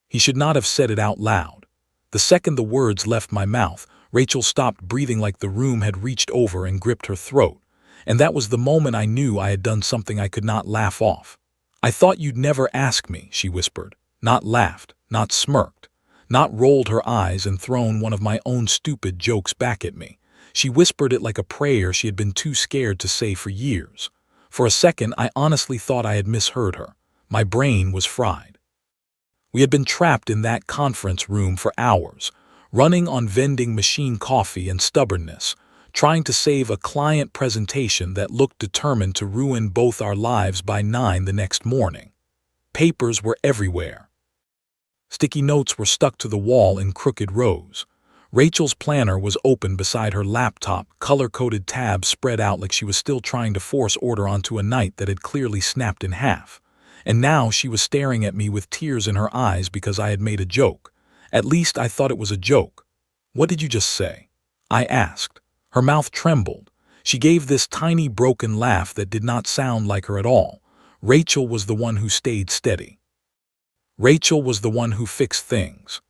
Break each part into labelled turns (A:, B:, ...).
A: He should not have said it out loud. The second the words left my mouth, Rachel stopped breathing like the room had reached over and gripped her throat. And that was the moment I knew I had done something I could not laugh off. "I thought you'd never ask me," she whispered. Not laughed, not smirked, not rolled her eyes and thrown one of my own stupid jokes back at me. She whispered it like a prayer she had been too scared to say for years. For a second, I honestly thought I had misheard her. My brain was fried. We had been trapped in that conference room for hours, running on vending machine coffee and stubbornness, trying to save a client presentation that looked determined to ruin both our lives by 9 the next morning. Papers were everywhere. Sticky notes were stuck to the wall in crooked rows. Rachel's planner was open beside her laptop, color-coded tabs spread out like she was still trying to force order onto a night that had clearly snapped in half. And now she was staring at me with tears in her eyes because I had made a joke. At least I thought it was a joke. "What did you just say?" I asked. Her mouth trembled. She gave this tiny broken laugh that did not sound like her at all. Rachel was the one who stayed steady. Rachel was the one who fixed things.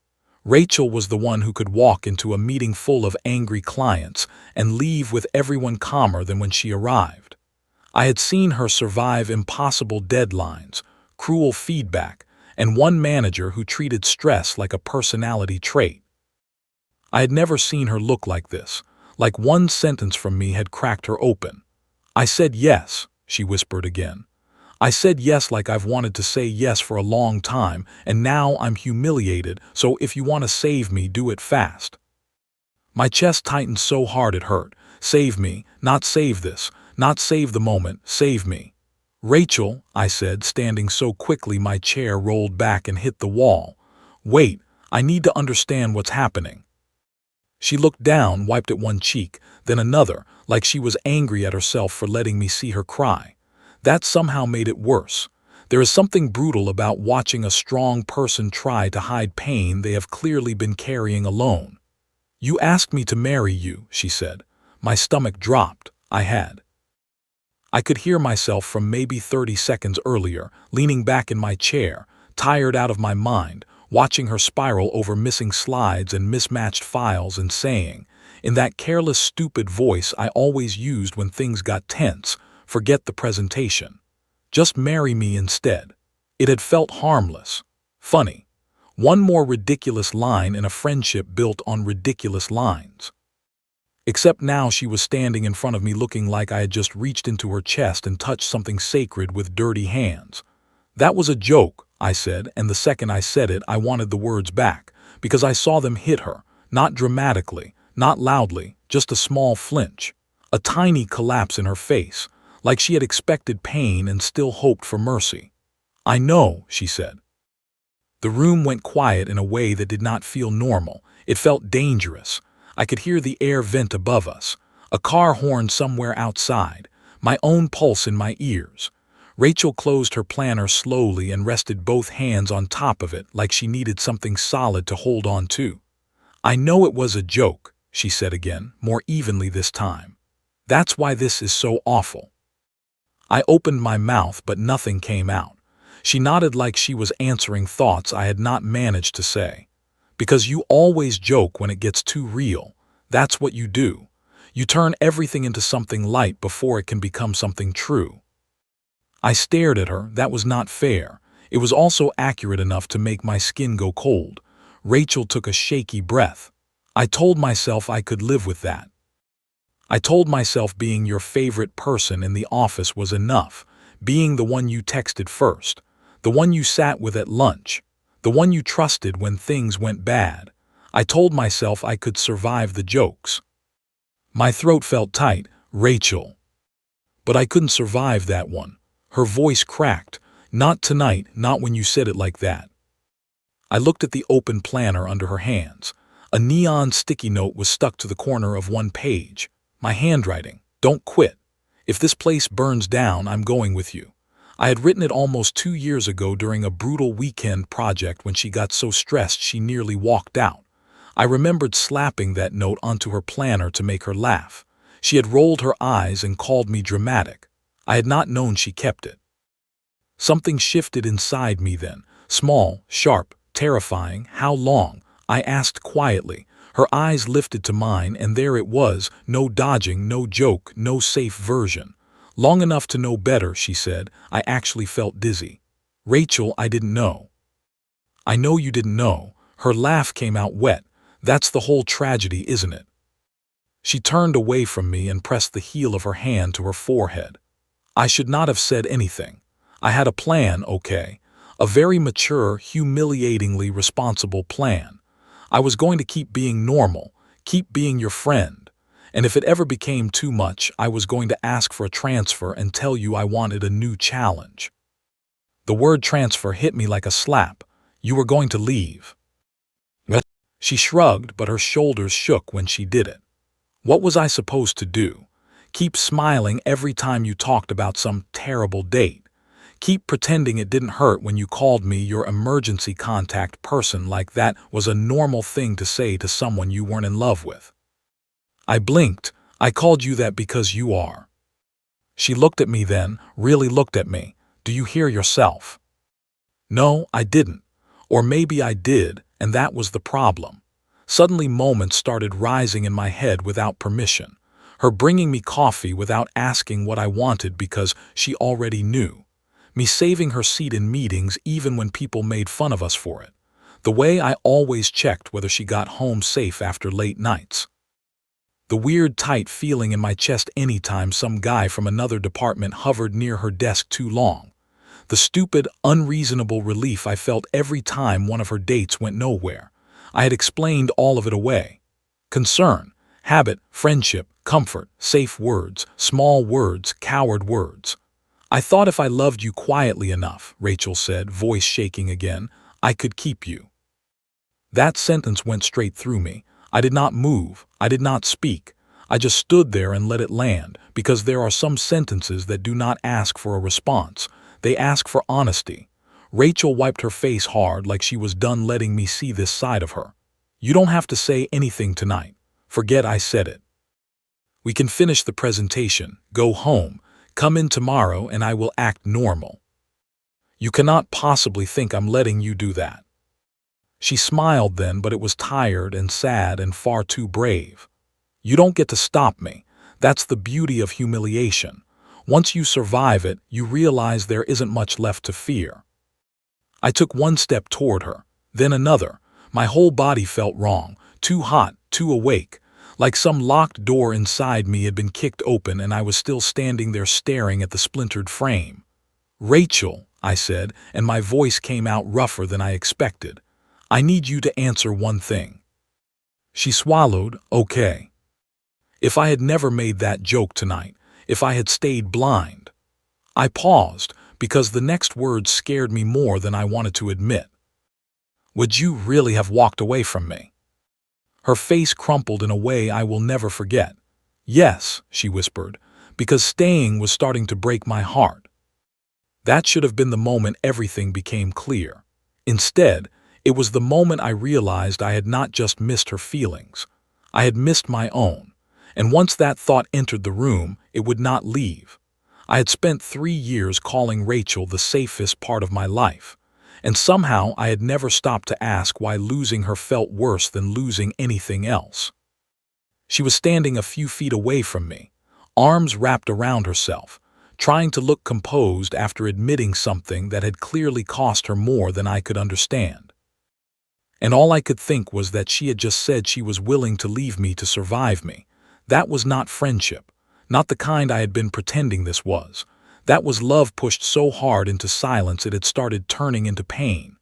A: Rachel was the one who could walk into a meeting full of angry clients and leave with everyone calmer than when she arrived. I had seen her survive impossible deadlines, cruel feedback, and one manager who treated stress like a personality trait. I had never seen her look like this, like one sentence from me had cracked her open. "I said yes," she whispered again. "I said yes like I've wanted to say yes for a long time, and now I'm humiliated, so if you want to save me, do it fast." My chest tightened so hard it hurt. "Save me, not save this, not save the moment, save me." "Rachel," I said, standing so quickly my chair rolled back and hit the wall. "Wait, I need to understand what's happening." She looked down, wiped at one cheek, then another, like she was angry at herself for letting me see her cry. That somehow made it worse. There is something brutal about watching a strong person try to hide pain they have clearly been carrying alone. "You asked me to marry you," she said. My stomach dropped. I could hear myself from maybe 30 seconds earlier, leaning back in my chair, tired out of my mind, watching her spiral over missing slides and mismatched files and saying, in that careless, stupid voice I always used when things got tense, "Forget the presentation. Just marry me instead." It had felt harmless. Funny. One more ridiculous line in a friendship built on ridiculous lines. Except now she was standing in front of me looking like I had just reached into her chest and touched something sacred with dirty hands. "That was a joke," I said, and the second I said it, I wanted the words back, because I saw them hit her, not dramatically, not loudly, just a small flinch, a tiny collapse in her face, like she had expected pain and still hoped for mercy. "I know," she said. The room went quiet in a way that did not feel normal. It felt dangerous. I could hear the air vent above us, a car horn somewhere outside, my own pulse in my ears. Rachel closed her planner slowly and rested both hands on top of it like she needed something solid to hold on to. "I know it was a joke," she said again, more evenly this time. "That's why this is so awful." I opened my mouth, but nothing came out. She nodded like she was answering thoughts I had not managed to say. "Because you always joke when it gets too real. That's what you do. You turn everything into something light before it can become something true." I stared at her. That was not fair. It was also accurate enough to make my skin go cold. Rachel took a shaky breath. "I told myself I could live with that. I told myself being your favorite person in the office was enough, being the one you texted first, the one you sat with at lunch, the one you trusted when things went bad. I told myself I could survive the jokes." My throat felt tight. "Rachel." "But I couldn't survive that one." Her voice cracked. "Not tonight, not when you said it like that." I looked at the open planner under her hands. A neon sticky note was stuck to the corner of one page. My handwriting. "Don't quit. If this place burns down, I'm going with you." I had written it almost 2 years ago during a brutal weekend project when she got so stressed she nearly walked out. I remembered slapping that note onto her planner to make her laugh. She had rolled her eyes and called me dramatic. I had not known she kept it. Something shifted inside me then, small, sharp, terrifying. How long? I asked quietly. Her eyes lifted to mine, and there it was, no dodging, no joke, no safe version. Long enough to know better, she said. I actually felt dizzy. Rachel, I didn't know. I know you didn't know. Her laugh came out wet. That's the whole tragedy, isn't it? She turned away from me and pressed the heel of her hand to her forehead. I should not have said anything. I had a plan, okay? A very mature, humiliatingly responsible plan. I was going to keep being normal, keep being your friend. And if it ever became too much, I was going to ask for a transfer and tell you I wanted a new challenge. The word transfer hit me like a slap. You were going to leave. She shrugged, but her shoulders shook when she did it. What was I supposed to do? Keep smiling every time you talked about some terrible date? Keep pretending it didn't hurt when you called me your emergency contact person like that was a normal thing to say to someone you weren't in love with? I blinked. I called you that because you are. She looked at me then, really looked at me. Do you hear yourself? No, I didn't. Or maybe I did, and that was the problem. Suddenly moments started rising in my head without permission. Her bringing me coffee without asking what I wanted because she already knew. Me saving her seat in meetings even when people made fun of us for it. The way I always checked whether she got home safe after late nights. The weird tight feeling in my chest anytime some guy from another department hovered near her desk too long. The stupid, unreasonable relief I felt every time one of her dates went nowhere. I had explained all of it away. Concern, habit, friendship, comfort, safe words, small words, coward words. I thought if I loved you quietly enough, Rachel said, voice shaking again, I could keep you. That sentence went straight through me. I did not move. I did not speak. I just stood there and let it land, because there are some sentences that do not ask for a response. They ask for honesty. Rachel wiped her face hard like she was done letting me see this side of her. You don't have to say anything tonight. Forget I said it. We can finish the presentation, go home, come in tomorrow and I will act normal. You cannot possibly think I'm letting you do that. She smiled then, but it was tired and sad and far too brave. You don't get to stop me. That's the beauty of humiliation. Once you survive it, you realize there isn't much left to fear. I took one step toward her, then another. My whole body felt wrong, too hot, too awake, like some locked door inside me had been kicked open and I was still standing there staring at the splintered frame. Rachel, I said, and my voice came out rougher than I expected. I need you to answer one thing. She swallowed, okay. If I had never made that joke tonight, if I had stayed blind. I paused, because the next words scared me more than I wanted to admit. Would you really have walked away from me? Her face crumpled in a way I will never forget. Yes, she whispered, because staying was starting to break my heart. That should have been the moment everything became clear. Instead, it was the moment I realized I had not just missed her feelings. I had missed my own. And once that thought entered the room, it would not leave. I had spent 3 years calling Rachel the safest part of my life. And somehow I had never stopped to ask why losing her felt worse than losing anything else. She was standing a few feet away from me, arms wrapped around herself, trying to look composed after admitting something that had clearly cost her more than I could understand. And all I could think was that she had just said she was willing to leave me to survive me. That was not friendship, not the kind I had been pretending this was. That was love pushed so hard into silence it had started turning into pain.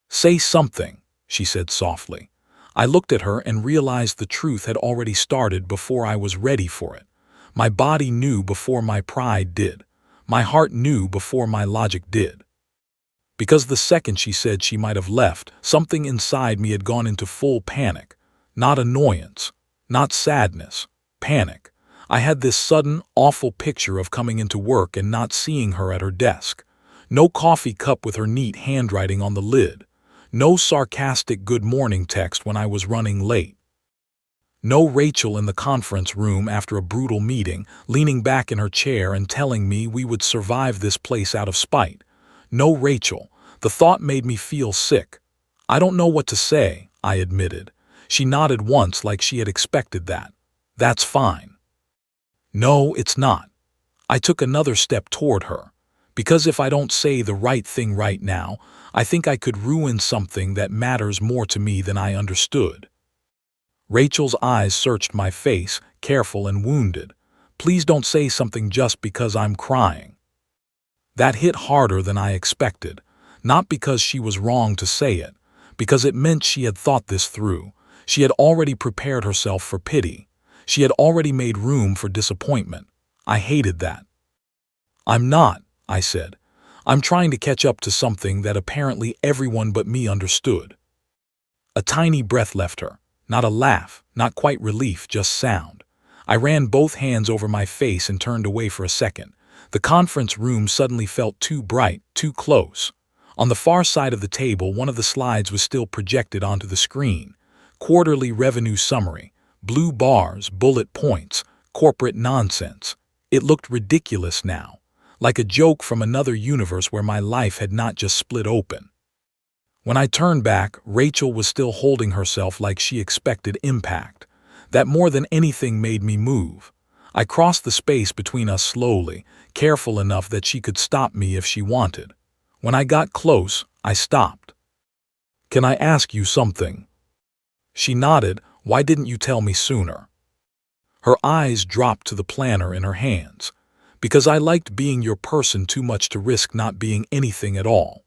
A: Say something, she said softly. I looked at her and realized the truth had already started before I was ready for it. My body knew before my pride did. My heart knew before my logic did. Because the second she said she might have left, something inside me had gone into full panic. Not annoyance, not sadness, panic. I had this sudden, awful picture of coming into work and not seeing her at her desk. No coffee cup with her neat handwriting on the lid. No sarcastic good morning text when I was running late. No Rachel in the conference room after a brutal meeting, leaning back in her chair and telling me we would survive this place out of spite. No Rachel. The thought made me feel sick. I don't know what to say, I admitted. She nodded once like she had expected that. That's fine. No, it's not. I took another step toward her. Because if I don't say the right thing right now, I think I could ruin something that matters more to me than I understood. Rachel's eyes searched my face, careful and wounded. Please don't say something just because I'm crying. That hit harder than I expected, not because she was wrong to say it, because it meant she had thought this through. She had already prepared herself for pity. She had already made room for disappointment. I hated that. I'm not, I said. I'm trying to catch up to something that apparently everyone but me understood. A tiny breath left her. Not a laugh, not quite relief, just sound. I ran both hands over my face and turned away for a second. The conference room suddenly felt too bright, too close. On the far side of the table, one of the slides was still projected onto the screen. Quarterly revenue summary, blue bars, bullet points, corporate nonsense. It looked ridiculous now, like a joke from another universe where my life had not just split open. When I turned back, Rachel was still holding herself like she expected impact. That more than anything made me move. I crossed the space between us slowly, careful enough that she could stop me if she wanted. When I got close, I stopped. Can I ask you something? She nodded. Why didn't you tell me sooner? Her eyes dropped to the planner in her hands. Because I liked being your person too much to risk not being anything at all.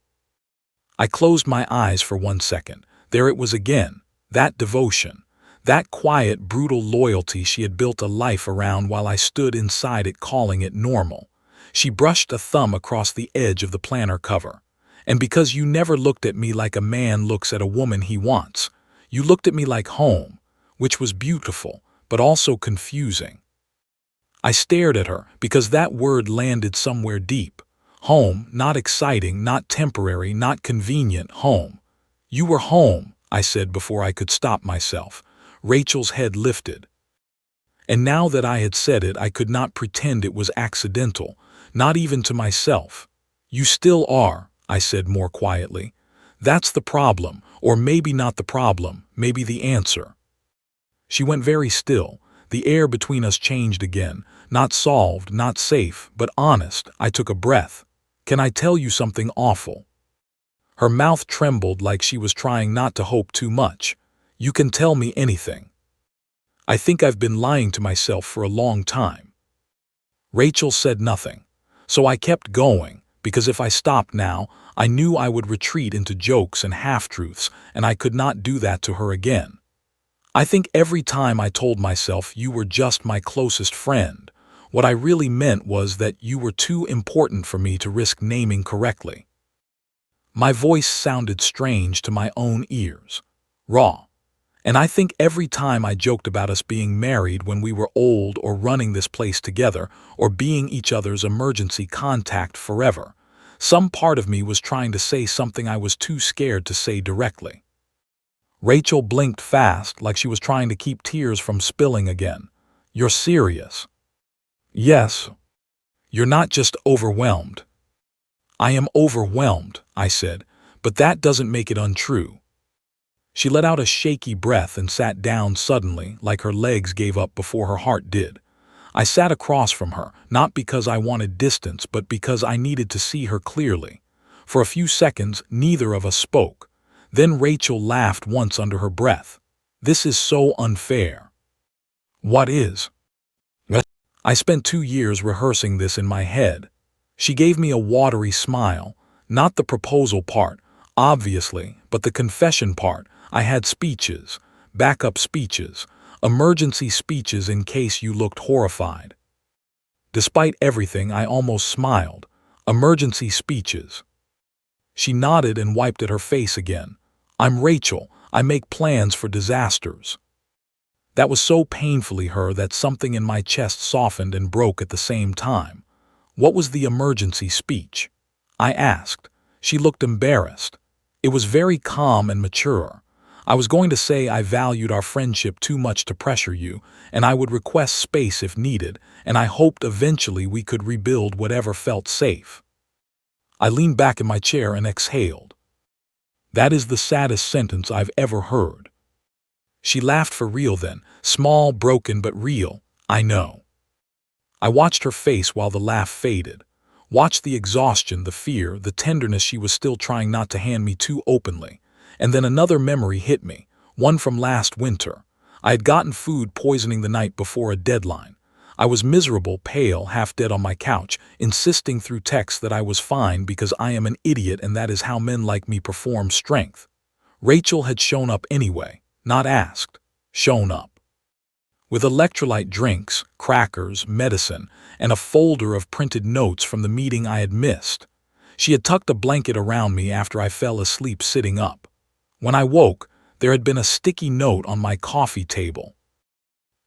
A: I closed my eyes for 1 second. There it was again, that devotion, that quiet, brutal loyalty she had built a life around while I stood inside it calling it normal. She brushed a thumb across the edge of the planner cover. And because you never looked at me like a man looks at a woman he wants, you looked at me like home, which was beautiful, but also confusing. I stared at her because that word landed somewhere deep. Home, not exciting, not temporary, not convenient, home. You were home, I said before I could stop myself. Rachel's head lifted. And now that I had said it, I could not pretend it was accidental, not even to myself. You still are, I said more quietly. That's the problem, or maybe not the problem, maybe the answer. She went very still. The air between us changed again, not solved, not safe, but honest. I took a breath. Can I tell you something awful? Her mouth trembled like she was trying not to hope too much. You can tell me anything. I think I've been lying to myself for a long time. Rachel said nothing. So I kept going, because if I stopped now, I knew I would retreat into jokes and half-truths, and I could not do that to her again. I think every time I told myself you were just my closest friend, what I really meant was that you were too important for me to risk naming correctly. My voice sounded strange to my own ears, raw. And I think every time I joked about us being married when we were old or running this place together or being each other's emergency contact forever, some part of me was trying to say something I was too scared to say directly. Rachel blinked fast like she was trying to keep tears from spilling again. You're serious? Yes. You're not just overwhelmed. I am overwhelmed, I said, but that doesn't make it untrue. She let out a shaky breath and sat down suddenly, like her legs gave up before her heart did. I sat across from her, not because I wanted distance, but because I needed to see her clearly. For a few seconds, neither of us spoke. Then Rachel laughed once under her breath. This is so unfair. What is? I spent 2 years rehearsing this in my head. She gave me a watery smile, not the proposal part, obviously, but the confession part. I had speeches, backup speeches, emergency speeches in case you looked horrified. Despite everything, I almost smiled. Emergency speeches. She nodded and wiped at her face again. I'm Rachel. I make plans for disasters. That was so painfully her that something in my chest softened and broke at the same time. What was the emergency speech? I asked. She looked embarrassed. It was very calm and mature. I was going to say I valued our friendship too much to pressure you, and I would request space if needed, and I hoped eventually we could rebuild whatever felt safe. I leaned back in my chair and exhaled. That is the saddest sentence I've ever heard. She laughed for real then, small, broken, but real. I know. I watched her face while the laugh faded. Watched the exhaustion, the fear, the tenderness she was still trying not to hand me too openly. And then another memory hit me, one from last winter. I had gotten food poisoning the night before a deadline. I was miserable, pale, half dead on my couch, insisting through text that I was fine because I am an idiot and that is how men like me perform strength. Rachel had shown up anyway, not asked, shown up. With electrolyte drinks, crackers, medicine, and a folder of printed notes from the meeting I had missed. She had tucked a blanket around me after I fell asleep sitting up. When I woke, there had been a sticky note on my coffee table.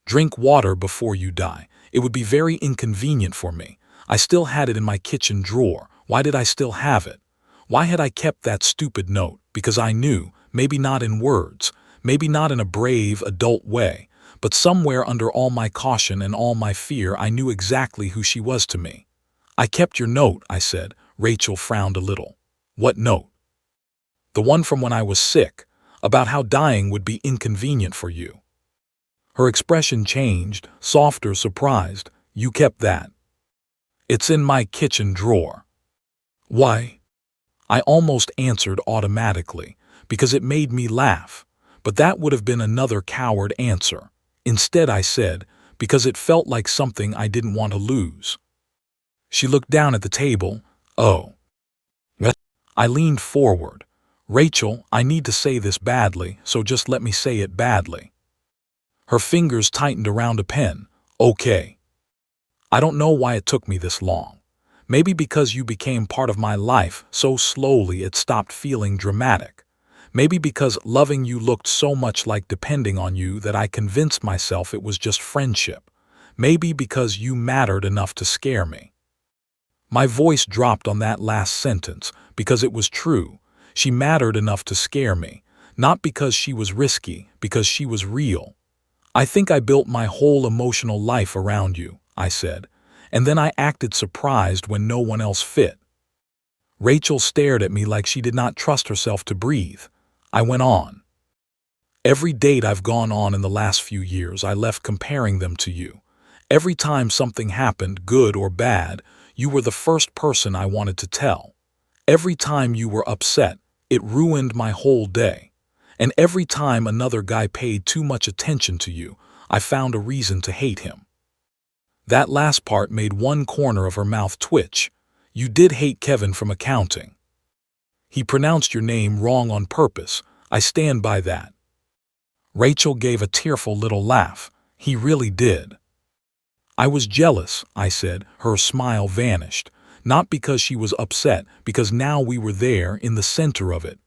A: Drink water before you die. It would be very inconvenient for me. I still had it in my kitchen drawer. Why did I still have it? Why had I kept that stupid note? Because I knew, maybe not in words, maybe not in a brave, adult way, but somewhere under all my caution and all my fear I knew exactly who she was to me. I kept your note, I said. Rachel frowned a little. What note? The one from when I was sick, about how dying would be inconvenient for you. Her expression changed, softer, surprised. You kept that? It's in my kitchen drawer. Why? I almost answered automatically, because it made me laugh, but that would have been another coward answer. Instead I said, because it felt like something I didn't want to lose. She looked down at the table. Oh. I leaned forward. Rachel, I need to say this badly, so just let me say it badly. Her fingers tightened around a pen. Okay. I don't know why it took me this long. Maybe because you became part of my life so slowly it stopped feeling dramatic. Maybe because loving you looked so much like depending on you that I convinced myself it was just friendship. Maybe because you mattered enough to scare me. My voice dropped on that last sentence because it was true. She mattered enough to scare me, not because she was risky, because she was real. I think I built my whole emotional life around you, I said, and then I acted surprised when no one else fit. Rachel stared at me like she did not trust herself to breathe. I went on. Every date I've gone on in the last few years, I left comparing them to you. Every time something happened, good or bad, you were the first person I wanted to tell. Every time you were upset, it ruined my whole day. And every time another guy paid too much attention to you, I found a reason to hate him. That last part made one corner of her mouth twitch. You did hate Kevin from accounting. He pronounced your name wrong on purpose. I stand by that. Rachel gave a tearful little laugh. He really did. I was jealous, I said. Her smile vanished. Not because she was upset, because now we were there in the center of it.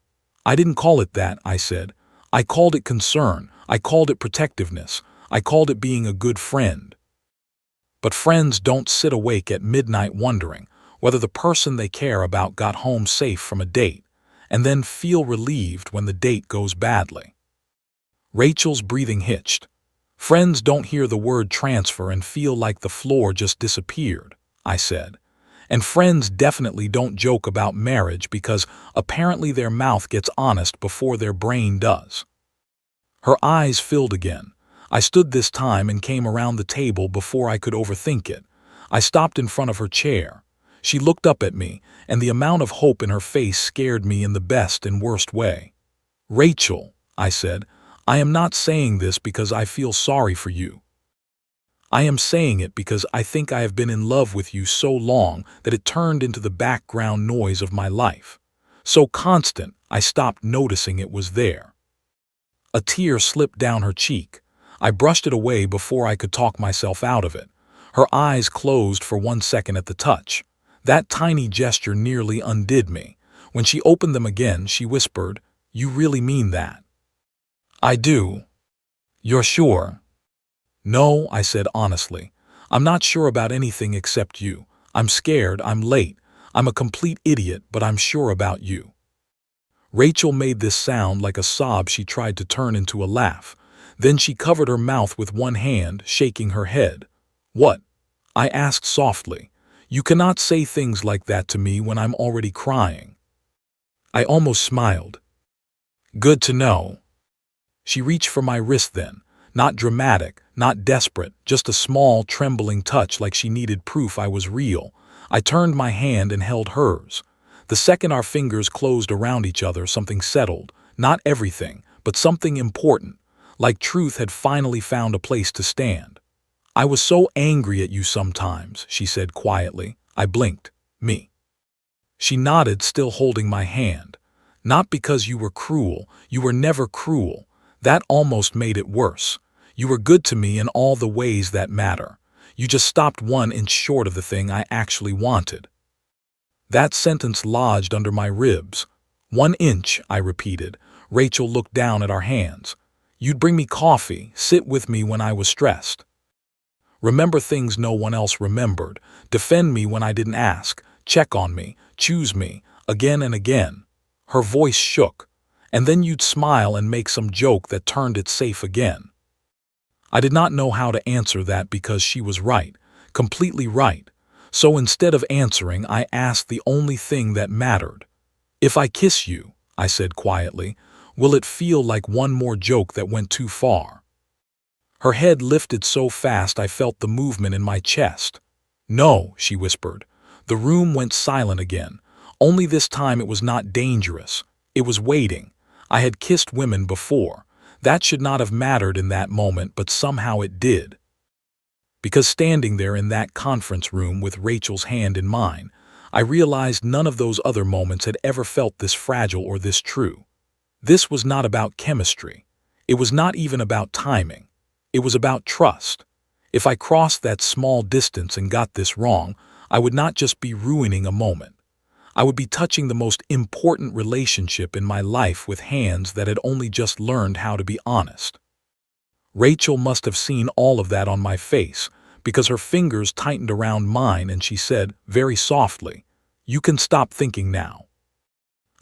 A: I didn't call it that, I said. I called it concern. I called it protectiveness. I called it being a good friend. But friends don't sit awake at midnight wondering whether the person they care about got home safe from a date, and then feel relieved when the date goes badly. Rachel's breathing hitched. Friends don't hear the word transfer and feel like the floor just disappeared, I said. And friends definitely don't joke about marriage because apparently their mouth gets honest before their brain does. Her eyes filled again. I stood this time and came around the table before I could overthink it. I stopped in front of her chair. She looked up at me, and the amount of hope in her face scared me in the best and worst way. Rachel, I said, I am not saying this because I feel sorry for you. I am saying it because I think I have been in love with you so long that it turned into the background noise of my life. So constant, I stopped noticing it was there. A tear slipped down her cheek. I brushed it away before I could talk myself out of it. Her eyes closed for 1 second at the touch. That tiny gesture nearly undid me. When she opened them again, she whispered, You really mean that? I do. You're sure? No, I said honestly. I'm not sure about anything except you. I'm scared, I'm late. I'm a complete idiot, but I'm sure about you. Rachel made this sound like a sob she tried to turn into a laugh. Then she covered her mouth with one hand, shaking her head. What? I asked softly. You cannot say things like that to me when I'm already crying. I almost smiled. Good to know. She reached for my wrist then, not dramatic, not desperate, just a small, trembling touch like she needed proof I was real. I turned my hand and held hers. The second our fingers closed around each other, something settled. Not everything, but something important, like truth had finally found a place to stand. I was so angry at you sometimes, she said quietly. I blinked. Me. She nodded, still holding my hand. Not because you were cruel. You were never cruel. That almost made it worse. You were good to me in all the ways that matter. You just stopped 1 inch short of the thing I actually wanted. That sentence lodged under my ribs. 1 inch, I repeated. Rachel looked down at our hands. You'd bring me coffee, sit with me when I was stressed. Remember things no one else remembered. Defend me when I didn't ask. Check on me. Choose me. Again and again. Her voice shook. And then you'd smile and make some joke that turned it safe again. I did not know how to answer that because she was right. Completely right. So instead of answering, I asked the only thing that mattered. If I kiss you, I said quietly, will it feel like one more joke that went too far? Her head lifted so fast I felt the movement in my chest. No, she whispered. The room went silent again. Only this time it was not dangerous. It was waiting. I had kissed women before. That should not have mattered in that moment, but somehow it did. Because standing there in that conference room with Rachel's hand in mine, I realized none of those other moments had ever felt this fragile or this true. This was not about chemistry. It was not even about timing. It was about trust. If I crossed that small distance and got this wrong, I would not just be ruining a moment. I would be touching the most important relationship in my life with hands that had only just learned how to be honest. Rachel must have seen all of that on my face, because her fingers tightened around mine and she said, very softly, "You can stop thinking now."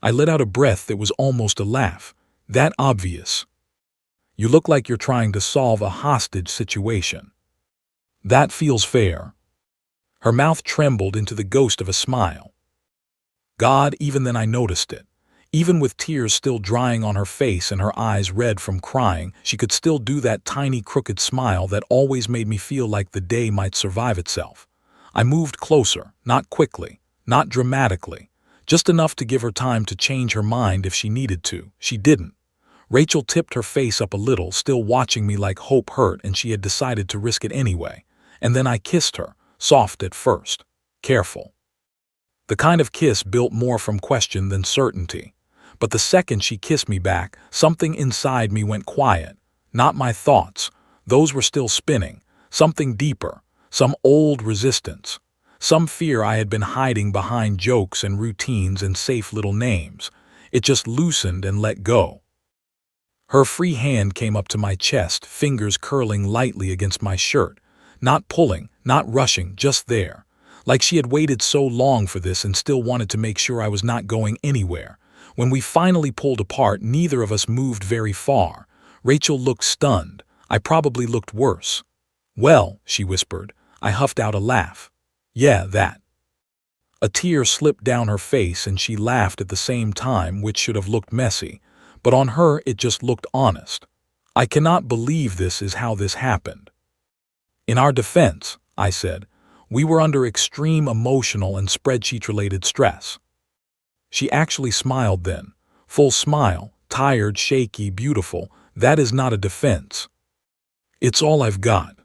A: I let out a breath that was almost a laugh. That obvious. You look like you're trying to solve a hostage situation. That feels fair. Her mouth trembled into the ghost of a smile. God, even then I noticed it. Even with tears still drying on her face and her eyes red from crying, she could still do that tiny crooked smile that always made me feel like the day might survive itself. I moved closer, not quickly, not dramatically, just enough to give her time to change her mind if she needed to. She didn't. Rachel tipped her face up a little, still watching me like hope hurt and she had decided to risk it anyway. And then I kissed her, soft at first, careful. The kind of kiss built more from question than certainty. But the second she kissed me back, something inside me went quiet. Not my thoughts. Those were still spinning. Something deeper. Some old resistance. Some fear I had been hiding behind jokes and routines and safe little names. It just loosened and let go. Her free hand came up to my chest, fingers curling lightly against my shirt. Not pulling, not rushing, just there. Like she had waited so long for this and still wanted to make sure I was not going anywhere. When we finally pulled apart, neither of us moved very far. Rachel looked stunned. I probably looked worse. Well, she whispered. I huffed out a laugh. Yeah, that. A tear slipped down her face and she laughed at the same time, which should have looked messy. But on her, it just looked honest. I cannot believe this is how this happened. In our defense, I said, we were under extreme emotional and spreadsheet-related stress. She actually smiled then. Full smile, tired, shaky, beautiful. That is not a defense. It's all I've got.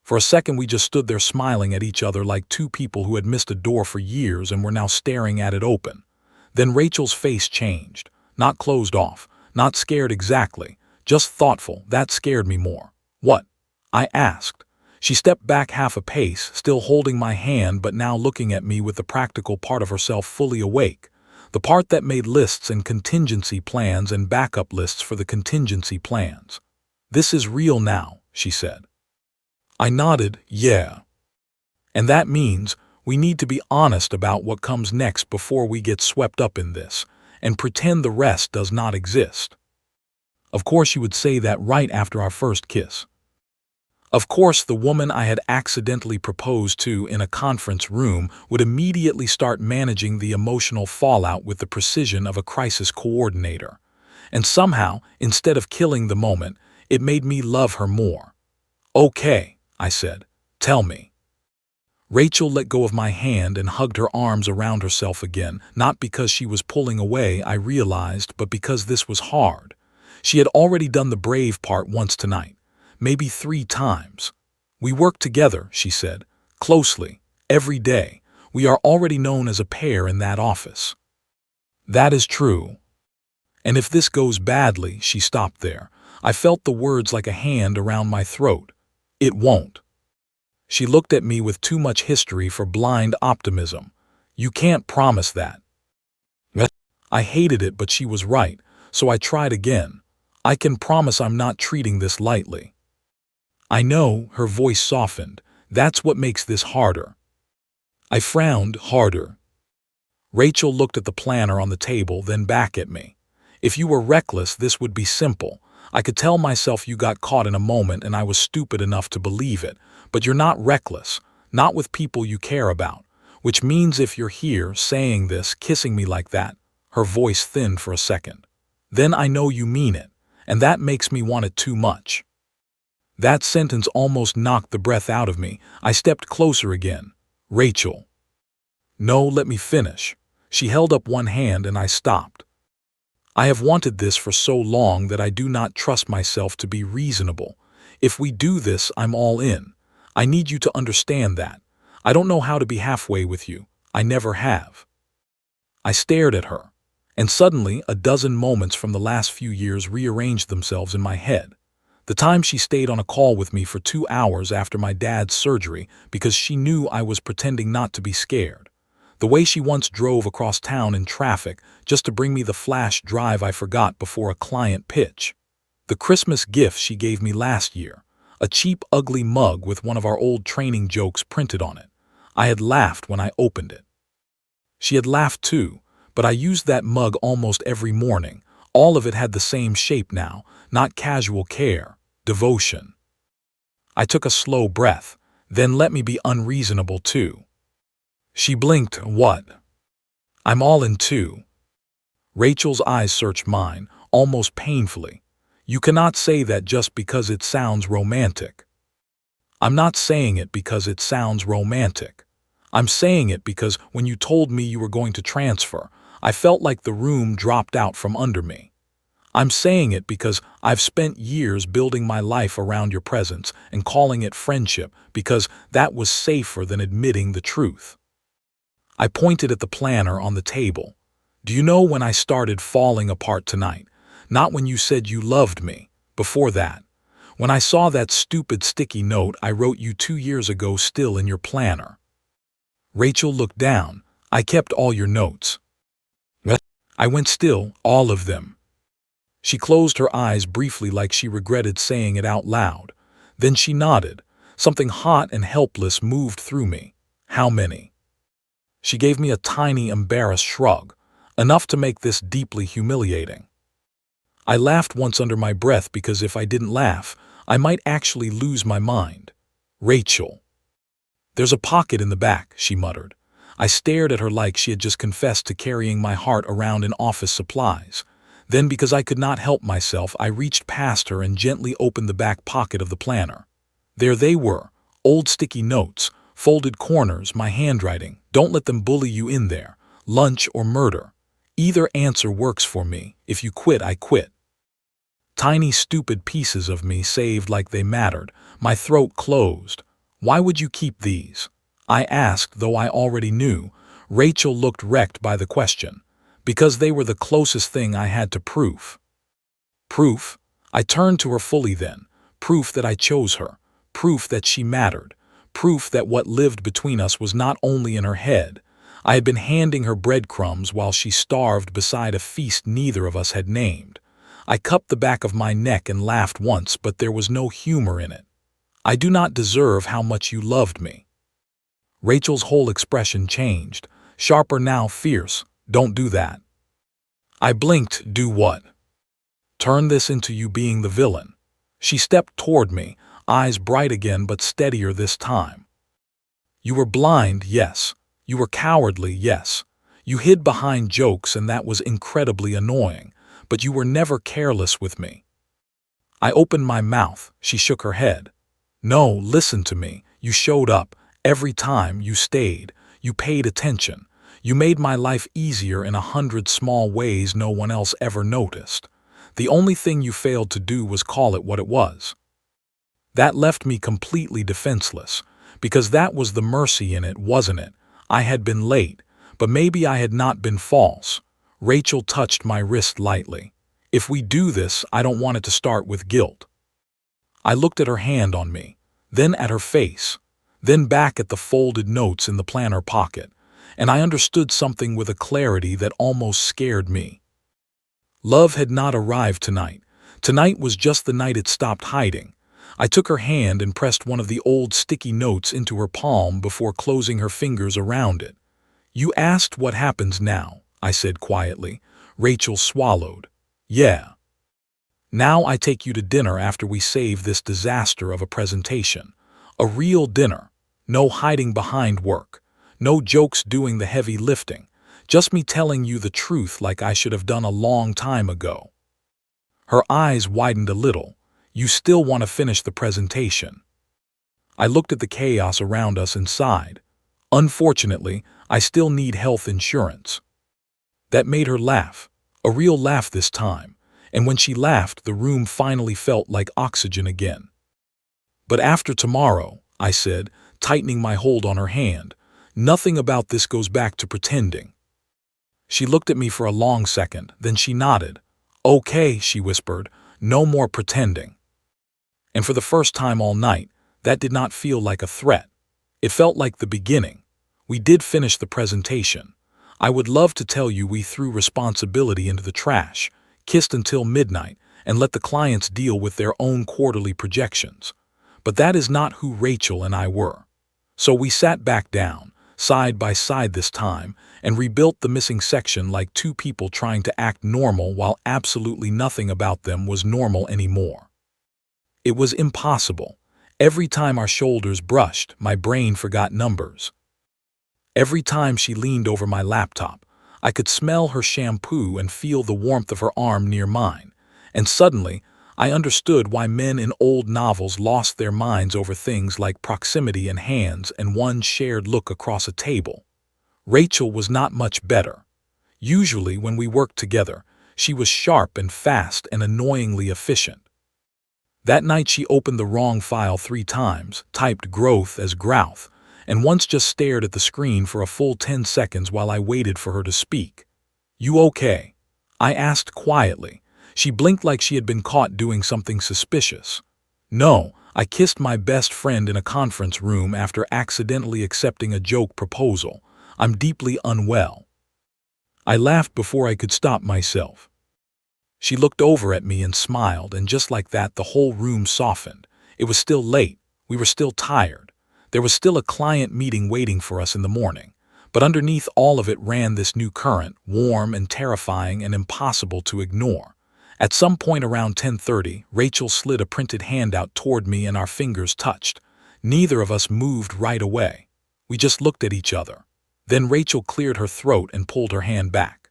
A: For a second we just stood there smiling at each other like two people who had missed a door for years and were now staring at it open. Then Rachel's face changed. Not closed off, not scared exactly, just thoughtful. That scared me more. What? I asked. She stepped back half a pace, still holding my hand but now looking at me with the practical part of herself fully awake. The part that made lists and contingency plans and backup lists for the contingency plans. This is real now, she said. I nodded, yeah. And that means we need to be honest about what comes next before we get swept up in this, and pretend the rest does not exist. Of course you would say that right after our first kiss. Of course, the woman I had accidentally proposed to in a conference room would immediately start managing the emotional fallout with the precision of a crisis coordinator. And somehow, instead of killing the moment, it made me love her more. "Okay," I said. "Tell me." Rachel let go of my hand and hugged her arms around herself again, not because she was pulling away, I realized, but because this was hard. She had already done the brave part once tonight, maybe 3 times. "We work together," she said, "closely, every day. We are already known as a pair in that office." "That is true. And if this goes badly," she stopped there. I felt the words like a hand around my throat. "It won't." She looked at me with too much history for blind optimism. "You can't promise that." I hated it, but she was right, so I tried again. "I can promise I'm not treating this lightly." "I know," her voice softened. "That's what makes this harder." I frowned harder. Rachel looked at the planner on the table, then back at me. "If you were reckless, this would be simple. I could tell myself you got caught in a moment and I was stupid enough to believe it. But you're not reckless, not with people you care about. Which means if you're here, saying this, kissing me like that." Her voice thinned for a second. "Then I know you mean it, and that makes me want it too much." That sentence almost knocked the breath out of me. I stepped closer again. "Rachel." "No, let me finish." She held up one hand and I stopped. "I have wanted this for so long that I do not trust myself to be reasonable. If we do this, I'm all in. I need you to understand that. I don't know how to be halfway with you. I never have." I stared at her, and suddenly a dozen moments from the last few years rearranged themselves in my head. The time she stayed on a call with me for 2 hours after my dad's surgery because she knew I was pretending not to be scared. The way she once drove across town in traffic just to bring me the flash drive I forgot before a client pitch. The Christmas gift she gave me last year. A cheap, ugly mug with one of our old training jokes printed on it. I had laughed when I opened it. She had laughed too, but I used that mug almost every morning. All of it had the same shape now, not casual care, devotion. I took a slow breath. "Then let me be unreasonable too." She blinked. "What?" "I'm all in too." Rachel's eyes searched mine, almost painfully. "You cannot say that just because it sounds romantic." "I'm not saying it because it sounds romantic. I'm saying it because when you told me you were going to transfer, I felt like the room dropped out from under me. I'm saying it because I've spent years building my life around your presence and calling it friendship because that was safer than admitting the truth." I pointed at the planner on the table. "Do you know when I started falling apart tonight? Not when you said you loved me. Before that. When I saw that stupid sticky note I wrote you 2 years ago still in your planner." Rachel looked down. "I kept all your notes." I went still, "All of them." She closed her eyes briefly like she regretted saying it out loud. Then she nodded. Something hot and helpless moved through me. "How many?" She gave me a tiny, embarrassed shrug, enough to make this deeply humiliating. I laughed once under my breath because if I didn't laugh, I might actually lose my mind. "Rachel." "There's a pocket in the back," she muttered. I stared at her like she had just confessed to carrying my heart around in office supplies. Then, because I could not help myself, I reached past her and gently opened the back pocket of the planner. There they were, old sticky notes, folded corners, my handwriting. "Don't let them bully you in there. Lunch or murder. Either answer works for me. If you quit, I quit." Tiny, stupid pieces of me saved like they mattered. My throat closed. "Why would you keep these?" I asked, though I already knew. Rachel looked wrecked by the question. "Because they were the closest thing I had to proof." "Proof?" I turned to her fully then. Proof that I chose her. Proof that she mattered. Proof that what lived between us was not only in her head. I had been handing her breadcrumbs while she starved beside a feast neither of us had named. I cupped the back of my neck and laughed once, but there was no humor in it. "I do not deserve how much you loved me." Rachel's whole expression changed, sharper now, fierce. "Don't do that." I blinked. "Do what?" "Turn this into you being the villain." She stepped toward me, eyes bright again but steadier this time. "You were blind, yes. You were cowardly, yes. You hid behind jokes and that was incredibly annoying. but you were never careless with me." I opened my mouth. She shook her head. "No, listen to me. You showed up. Every time you stayed. You paid attention. You made my life easier in 100 small ways no one else ever noticed. The only thing you failed to do was call it what it was." That left me completely defenseless, because that was the mercy in it, wasn't it? I had been late, but maybe I had not been false. Rachel touched my wrist lightly. "If we do this, I don't want it to start with guilt." I looked at her hand on me, then at her face, then back at the folded notes in the planner pocket, and I understood something with a clarity that almost scared me. Love had not arrived tonight. Tonight was just the night it stopped hiding. I took her hand and pressed one of the old sticky notes into her palm before closing her fingers around it. "You asked what happens now," I said quietly. Rachel swallowed. "Yeah. Now I take you to dinner after we save this disaster of a presentation. A real dinner. No hiding behind work. No jokes doing the heavy lifting. Just me telling you the truth like I should have done a long time ago." Her eyes widened a little. "You still want to finish the presentation?" I looked at the chaos around us and sighed. "Unfortunately, I still need health insurance." That made her laugh. A real laugh this time. And when she laughed, the room finally felt like oxygen again. "But after tomorrow," I said, tightening my hold on her hand, "nothing about this goes back to pretending." She looked at me for a long second, then she nodded. "Okay," she whispered, "no more pretending." And for the first time all night, that did not feel like a threat. It felt like the beginning. We did finish the presentation. I would love to tell you we threw responsibility into the trash, kissed until midnight, and let the clients deal with their own quarterly projections. But that is not who Rachel and I were. So we sat back down, side by side this time, and rebuilt the missing section like two people trying to act normal while absolutely nothing about them was normal anymore. It was impossible. Every time our shoulders brushed, my brain forgot numbers. Every time she leaned over my laptop, I could smell her shampoo and feel the warmth of her arm near mine, and suddenly I understood why men in old novels lost their minds over things like proximity and hands and one shared look across a table. Rachel was not much better. Usually when we worked together, she was sharp and fast and annoyingly efficient. That night she opened the wrong file 3 times, typed growth as grouth, and once just stared at the screen for a full 10 seconds while I waited for her to speak. "You okay?" I asked quietly. She blinked like she had been caught doing something suspicious. "No, I kissed my best friend in a conference room after accidentally accepting a joke proposal. I'm deeply unwell." I laughed before I could stop myself. She looked over at me and smiled, and just like that the whole room softened. It was still late. We were still tired. There was still a client meeting waiting for us in the morning. But underneath all of it ran this new current, warm and terrifying and impossible to ignore. At some point around 10:30, Rachel slid a printed handout toward me and our fingers touched. Neither of us moved right away. We just looked at each other. Then Rachel cleared her throat and pulled her hand back.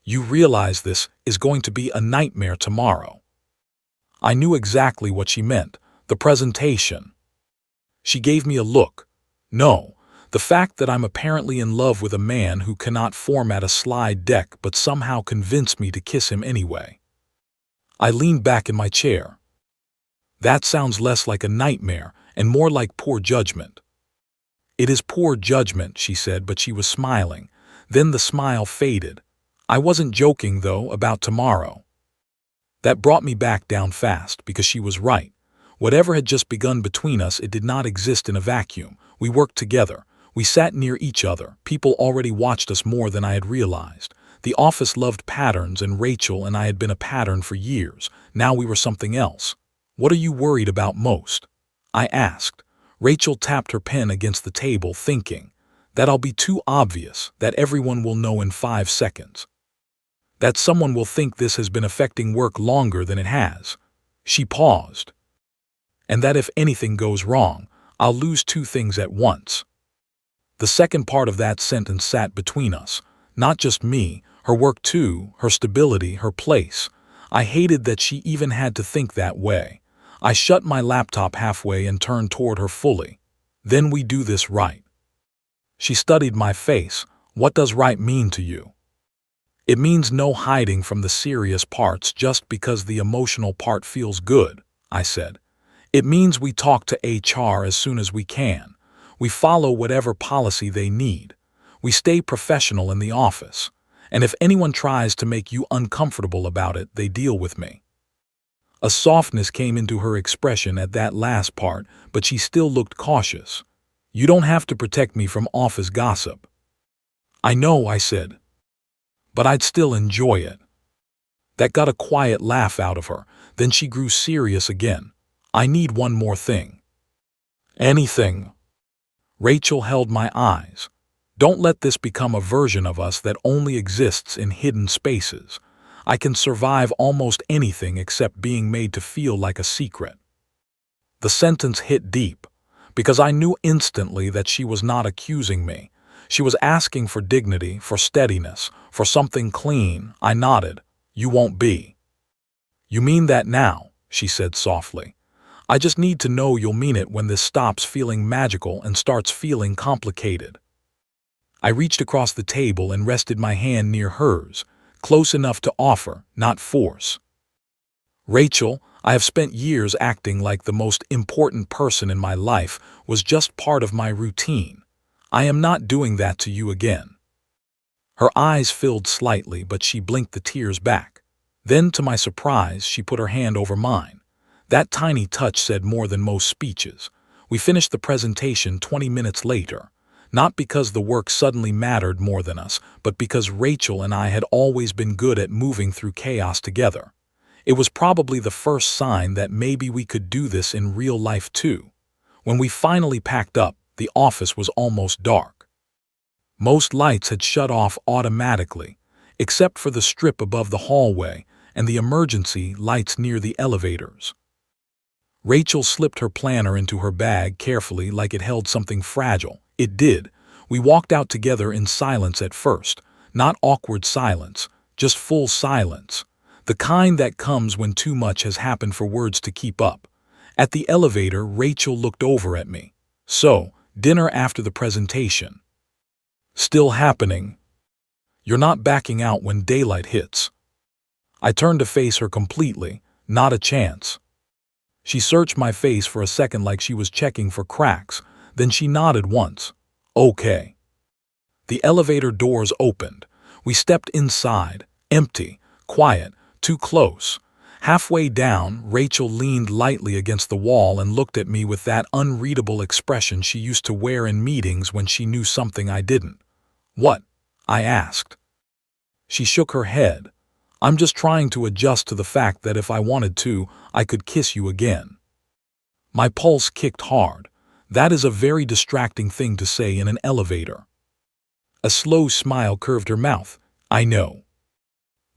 A: "You realize this is going to be a nightmare tomorrow." I knew exactly what she meant. The presentation. She gave me a look. No, the fact that I'm apparently in love with a man who cannot format a slide deck but somehow convinced me to kiss him anyway. I leaned back in my chair. "That sounds less like a nightmare and more like poor judgment." "It is poor judgment," she said, but she was smiling. Then the smile faded. "I wasn't joking, though, about tomorrow." That brought me back down fast, because she was right. Whatever had just begun between us, it did not exist in a vacuum. We worked together. We sat near each other. People already watched us more than I had realized. The office loved patterns, and Rachel and I had been a pattern for years. Now we were something else. "What are you worried about most?" I asked. Rachel tapped her pen against the table, thinking. "That I'll be too obvious, that everyone will know in 5 seconds. That someone will think this has been affecting work longer than it has." She paused. "And that if anything goes wrong, I'll lose 2 things at once." The second part of that sentence sat between us. Not just me, Her work too, her stability, her place. I hated that she even had to think that way. I shut my laptop halfway and turned toward her fully. Then we do this right. She studied my face. What does right mean to you? It means no hiding from the serious parts just because the emotional part feels good, I said. It means we talk to HR as soon as we can. We follow whatever policy they need. We stay professional in the office. And if anyone tries to make you uncomfortable about it, they deal with me. A softness came into her expression at that last part, but she still looked cautious. You don't have to protect me from office gossip. I know, I said. But I'd still enjoy it. That got a quiet laugh out of her. Then she grew serious again. I need one more thing. Anything. Rachel held my eyes. Don't let this become a version of us that only exists in hidden spaces. I can survive almost anything except being made to feel like a secret. The sentence hit deep, because I knew instantly that she was not accusing me. She was asking for dignity, for steadiness, for something clean. I nodded. You won't be. You mean that now, she said softly. I just need to know you'll mean it when this stops feeling magical and starts feeling complicated. I reached across the table and rested my hand near hers, close enough to offer, not force. Rachel, I have spent years acting like the most important person in my life was just part of my routine. I am not doing that to you again. Her eyes filled slightly, but she blinked the tears back. Then, to my surprise, she put her hand over mine. That tiny touch said more than most speeches. We finished the presentation 20 minutes later, not because the work suddenly mattered more than us, but because Rachel and I had always been good at moving through chaos together. It was probably the first sign that maybe we could do this in real life too. When we finally packed up, the office was almost dark. Most lights had shut off automatically, except for the strip above the hallway and the emergency lights near the elevators. Rachel slipped her planner into her bag carefully like it held something fragile. It did. We walked out together in silence at first, not awkward silence, just full silence, the kind that comes when too much has happened for words to keep up. At the elevator, Rachel looked over at me. So, dinner after the presentation. Still happening. You're not backing out when daylight hits. I turned to face her completely, not a chance. She searched my face for a second like she was checking for cracks, then she nodded once. Okay. The elevator doors opened. We stepped inside, empty, quiet, too close. Halfway down, Rachel leaned lightly against the wall and looked at me with that unreadable expression she used to wear in meetings when she knew something I didn't. What? I asked. She shook her head. I'm just trying to adjust to the fact that if I wanted to, I could kiss you again. My pulse kicked hard. That is a very distracting thing to say in an elevator. A slow smile curved her mouth. I know.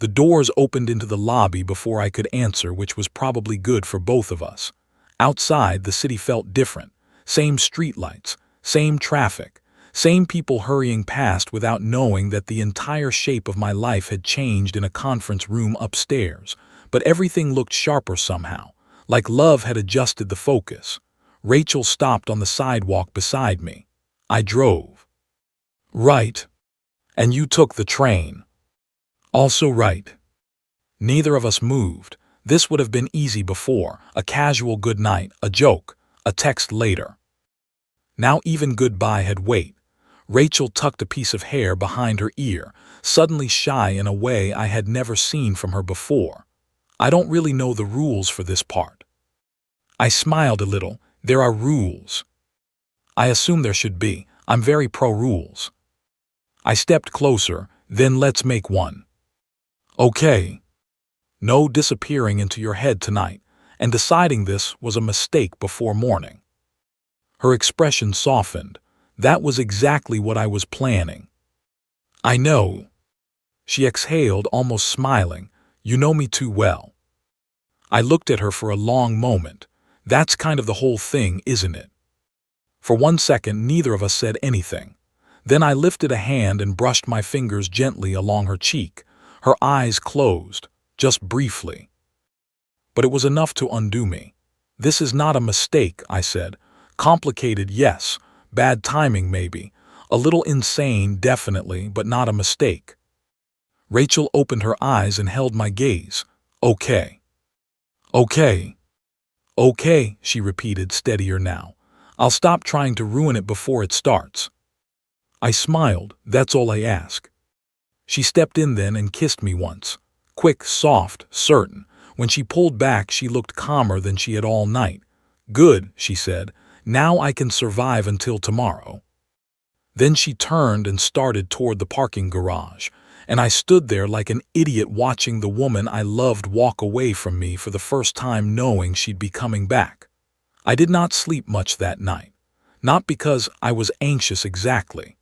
A: The doors opened into the lobby before I could answer, which was probably good for both of us. Outside, the city felt different. Same streetlights, same traffic, same people hurrying past without knowing that the entire shape of my life had changed in a conference room upstairs. But everything looked sharper somehow, like love had adjusted the focus. Rachel stopped on the sidewalk beside me. I drove. Right. And you took the train. Also right. Neither of us moved. This would have been easy before, a casual good night, a joke, a text later. Now even goodbye had weight. Rachel tucked a piece of hair behind her ear, suddenly shy in a way I had never seen from her before. I don't really know the rules for this part. I smiled a little. There are rules. I assume there should be. I'm very pro-rules. I stepped closer. Then let's make one. Okay. No disappearing into your head tonight, and deciding this was a mistake before morning. Her expression softened. That was exactly what I was planning. I know. She exhaled, almost smiling. You know me too well. I looked at her for a long moment. That's kind of the whole thing, isn't it? For 1 second, neither of us said anything. Then I lifted a hand and brushed my fingers gently along her cheek. Her eyes closed, just briefly. But it was enough to undo me. "This is not a mistake," I said. "Complicated, yes. Bad timing, maybe. A little insane, definitely, but not a mistake." Rachel opened her eyes and held my gaze. "Okay. Okay. Okay," she repeated, steadier now. "I'll stop trying to ruin it before it starts." I smiled. "That's all I ask." She stepped in then and kissed me once. Quick, soft, certain. When she pulled back, she looked calmer than she had all night. "Good," she said. "Now I can survive until tomorrow." Then she turned and started toward the parking garage, and I stood there like an idiot watching the woman I loved walk away from me for the first time, knowing she'd be coming back. I did not sleep much that night. Not because I was anxious exactly.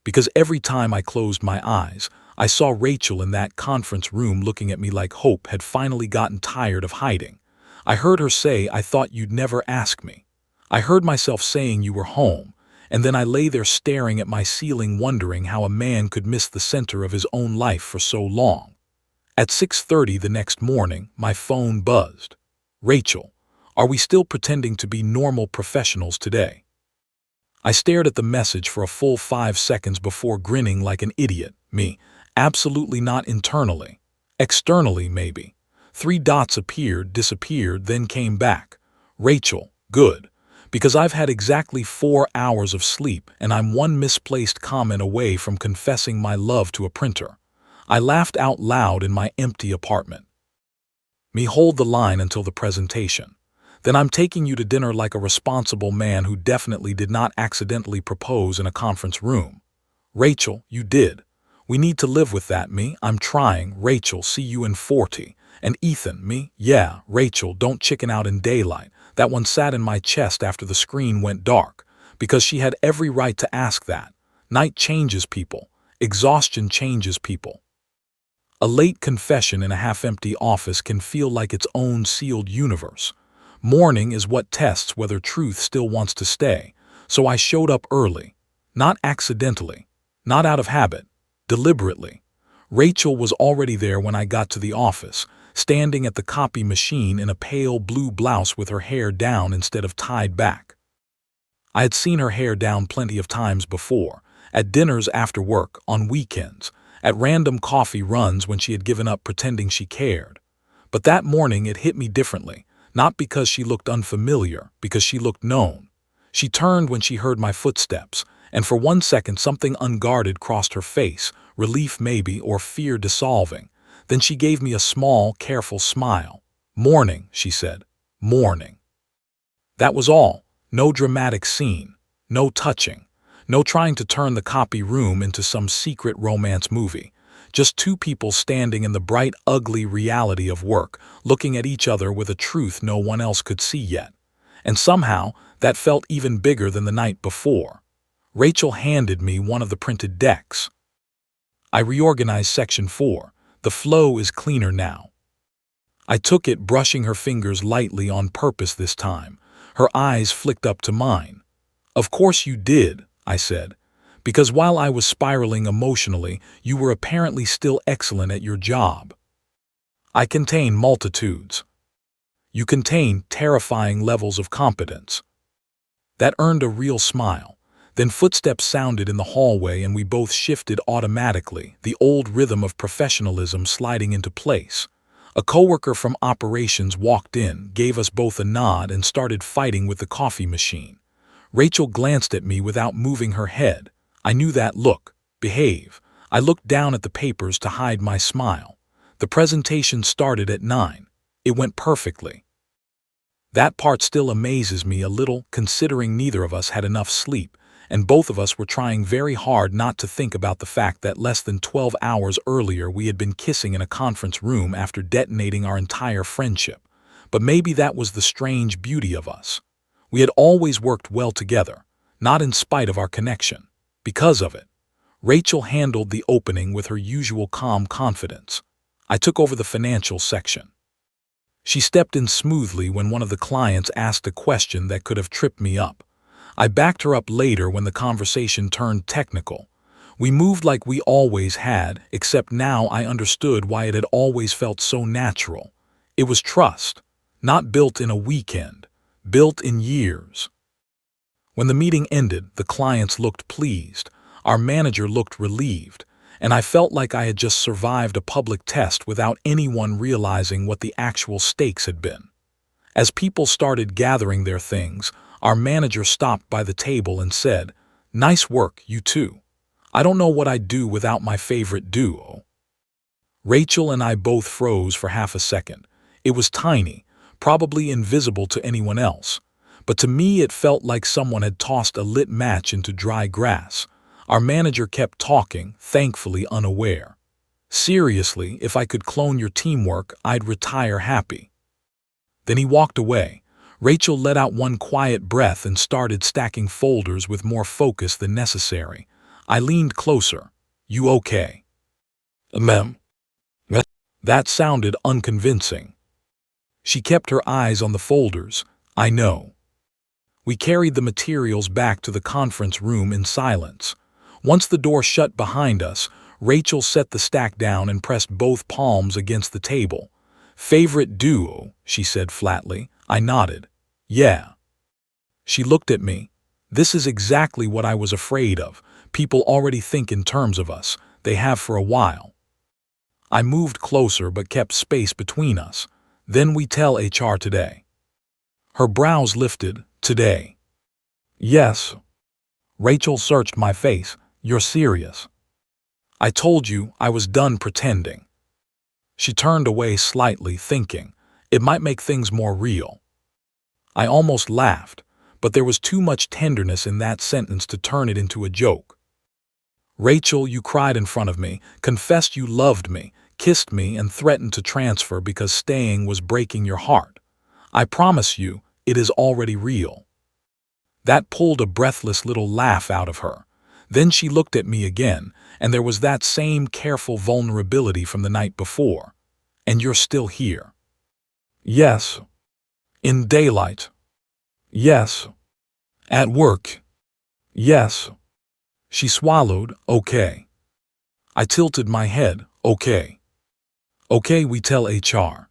A: Because every time I closed my eyes, I saw Rachel in that conference room looking at me like hope had finally gotten tired of hiding. I heard her say, "I thought you'd never ask me." I heard myself saying you were home, and then I lay there staring at my ceiling wondering how a man could miss the center of his own life for so long. At 6:30 the next morning, my phone buzzed. "Rachel, are we still pretending to be normal professionals today?" I stared at the message for a full 5 seconds before grinning like an idiot. Me, absolutely not internally. Externally, maybe. 3 dots appeared, disappeared, then came back. "Rachel, good. Because I've had exactly 4 hours of sleep and I'm one misplaced comment away from confessing my love to a printer." I laughed out loud in my empty apartment. "Me, hold the line until the presentation. Then I'm taking you to dinner like a responsible man who definitely did not accidentally propose in a conference room." "Rachel, you did. We need to live with that." "Me, I'm trying." "Rachel, see you in 40. And Ethan." "Me, yeah." "Rachel, don't chicken out in daylight." That one sat in my chest after the screen went dark, because she had every right to ask that. Night changes people. Exhaustion changes people. A late confession in a half-empty office can feel like its own sealed universe. Morning is what tests whether truth still wants to stay, so I showed up early. Not accidentally. Not out of habit. Deliberately. Rachel was already there when I got to the office, standing at the copy machine in a pale blue blouse with her hair down instead of tied back. I had seen her hair down plenty of times before, at dinners after work, on weekends, at random coffee runs when she had given up pretending she cared. But that morning it hit me differently. Not because she looked unfamiliar, because she looked known. She turned when she heard my footsteps, and for 1 second something unguarded crossed her face, relief maybe, or fear dissolving. Then she gave me a small, careful smile. "Morning," she said. "Morning." That was all. No dramatic scene. No touching. No trying to turn the copy room into some secret romance movie. Just 2 people standing in the bright, ugly reality of work, looking at each other with a truth no one else could see yet. And somehow, that felt even bigger than the night before. Rachel handed me one of the printed decks. I reorganized section 4. The flow is cleaner now. I took it, brushing her fingers lightly on purpose this time. Her eyes flicked up to mine. "Of course you did," I said. "Because while I was spiraling emotionally, you were apparently still excellent at your job." I contain multitudes. You contain terrifying levels of competence. That earned a real smile. Then footsteps sounded in the hallway and we both shifted automatically, the old rhythm of professionalism sliding into place. A coworker from operations walked in, gave us both a nod, and started fighting with the coffee machine. Rachel glanced at me without moving her head. I knew that look. Behave. I looked down at the papers to hide my smile. The presentation started at 9. It went perfectly. That part still amazes me a little, considering neither of us had enough sleep, and both of us were trying very hard not to think about the fact that less than 12 hours earlier we had been kissing in a conference room after detonating our entire friendship. But maybe that was the strange beauty of us. We had always worked well together, not in spite of our connection. Because of it. Rachel handled the opening with her usual calm confidence. I took over the financial section. She stepped in smoothly when one of the clients asked a question that could have tripped me up. I backed her up later when the conversation turned technical. We moved like we always had, except now I understood why it had always felt so natural. It was trust, not built in a weekend, built in years. When the meeting ended, the clients looked pleased, our manager looked relieved, and I felt like I had just survived a public test without anyone realizing what the actual stakes had been. As people started gathering their things, our manager stopped by the table and said, "Nice work, you two. I don't know what I'd do without my favorite duo." Rachel and I both froze for half a second. It was tiny, probably invisible to anyone else, but to me it felt like someone had tossed a lit match into dry grass. Our manager kept talking, thankfully unaware. "Seriously, if I could clone your teamwork, I'd retire happy." Then he walked away. Rachel let out one quiet breath and started stacking folders with more focus than necessary. I leaned closer. "You okay?" "Ma'am." That sounded unconvincing. She kept her eyes on the folders. "I know." We carried the materials back to the conference room in silence. Once the door shut behind us, Rachel set the stack down and pressed both palms against the table. "Favorite duo," she said flatly. I nodded. "Yeah." She looked at me. "This is exactly what I was afraid of. People already think in terms of us. They have for a while." I moved closer but kept space between us. "Then we tell HR today." Her brows lifted. "Today?" "Yes." Rachel searched my face. "You're serious?" "I told you I was done pretending." She turned away slightly, thinking, it might make things more real. I almost laughed, but there was too much tenderness in that sentence to turn it into a joke. "Rachel, you cried in front of me, confessed you loved me, kissed me, and threatened to transfer because staying was breaking your heart. I promise you, it is already real." That pulled a breathless little laugh out of her. Then she looked at me again, and there was that same careful vulnerability from the night before. "And you're still here?" "Yes." "In daylight?" "Yes." "At work?" "Yes." She swallowed. "Okay." I tilted my head. "Okay." "Okay, we tell HR."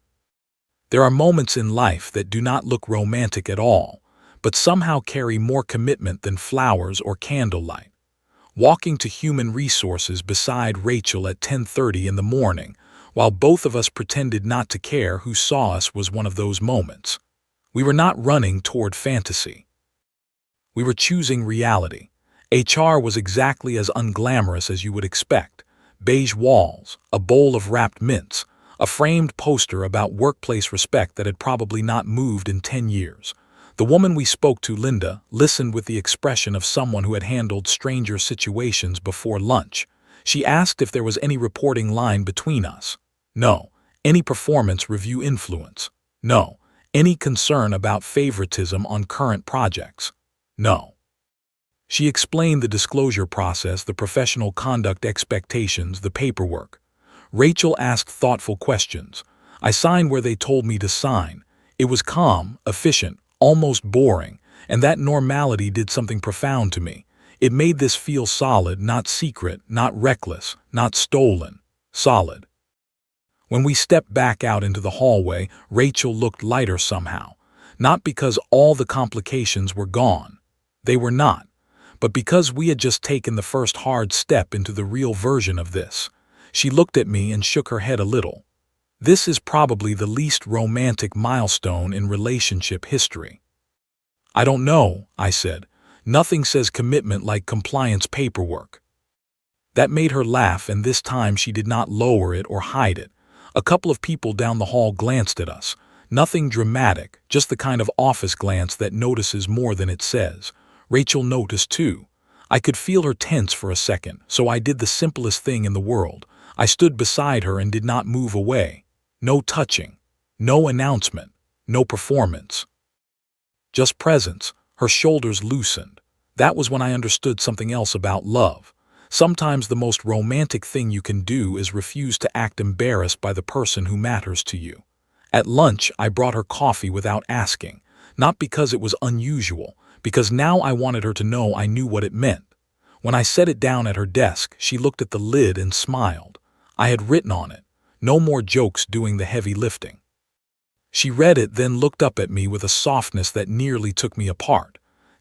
A: There are moments in life that do not look romantic at all, but somehow carry more commitment than flowers or candlelight. Walking to human resources beside Rachel at 10:30 in the morning, while both of us pretended not to care who saw us, was one of those moments. We were not running toward fantasy. We were choosing reality. HR was exactly as unglamorous as you would expect. Beige walls, a bowl of wrapped mints, a framed poster about workplace respect that had probably not moved in 10 years. The woman we spoke to, Linda, listened with the expression of someone who had handled stranger situations before lunch. She asked if there was any reporting line between us. No. Any performance review influence? No. Any concern about favoritism on current projects? No. She explained the disclosure process, the professional conduct expectations, the paperwork. Rachel asked thoughtful questions. I signed where they told me to sign. It was calm, efficient, almost boring, and that normality did something profound to me. It made this feel solid, not secret, not reckless, not stolen. Solid. When we stepped back out into the hallway, Rachel looked lighter somehow. Not because all the complications were gone. They were not. But because we had just taken the first hard step into the real version of this. She looked at me and shook her head a little. "This is probably the least romantic milestone in relationship history." "I don't know," I said. "Nothing says commitment like compliance paperwork." That made her laugh, and this time she did not lower it or hide it. A couple of people down the hall glanced at us. Nothing dramatic, just the kind of office glance that notices more than it says. Rachel noticed too. I could feel her tense for a second, so I did the simplest thing in the world. I stood beside her and did not move away. No touching. No announcement. No performance. Just presence. Her shoulders loosened. That was when I understood something else about love. Sometimes the most romantic thing you can do is refuse to act embarrassed by the person who matters to you. At lunch, I brought her coffee without asking. Not because it was unusual, because now I wanted her to know I knew what it meant. When I set it down at her desk, she looked at the lid and smiled. I had written on it, "No more jokes doing the heavy lifting." She read it, then looked up at me with a softness that nearly took me apart.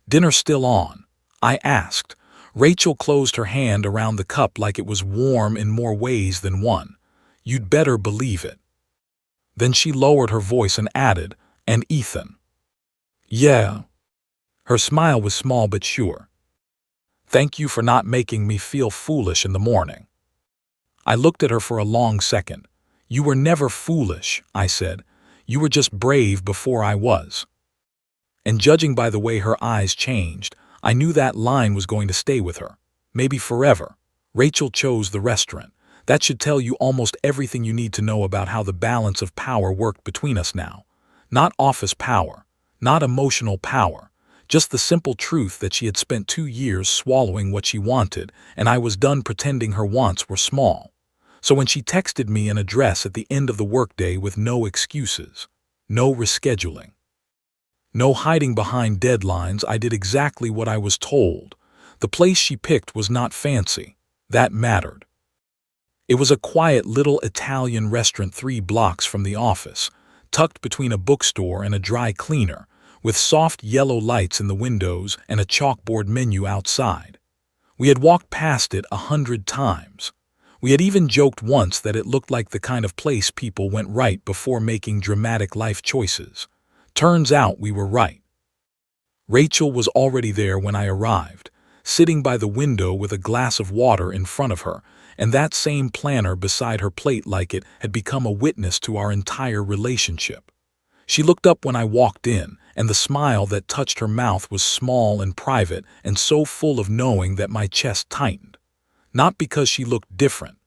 A: "Dinner still on?" I asked. Rachel closed her hand around the cup like it was warm in more ways than one. "You'd better believe it." Then she lowered her voice and added, "And Ethan." "Yeah." Her smile was small but sure. "Thank you for not making me feel foolish in the morning." I looked at her for a long second. "You were never foolish," I said. "You were just brave before I was." And judging by the way her eyes changed, I knew that line was going to stay with her. Maybe forever. Rachel chose the restaurant. That should tell you almost everything you need to know about how the balance of power worked between us now. Not office power, not emotional power, just the simple truth that she had spent 2 years swallowing what she wanted, and I was done pretending her wants were small. So when she texted me an address at the end of the workday with no excuses, no rescheduling, no hiding behind deadlines, I did exactly what I was told. The place she picked was not fancy. That mattered. It was a quiet little Italian restaurant 3 blocks from the office, tucked between a bookstore and a dry cleaner, with soft yellow lights in the windows and a chalkboard menu outside. We had walked past it 100 times. We had even joked once that it looked like the kind of place people went right before making dramatic life choices. Turns out we were right. Rachel was already there when I arrived, sitting by the window with a glass of water in front of her, and that same planner beside her plate like it had become a witness to our entire relationship. She looked up when I walked in, and the smile that touched her mouth was small and private and so full of knowing that my chest tightened. Not because she looked different,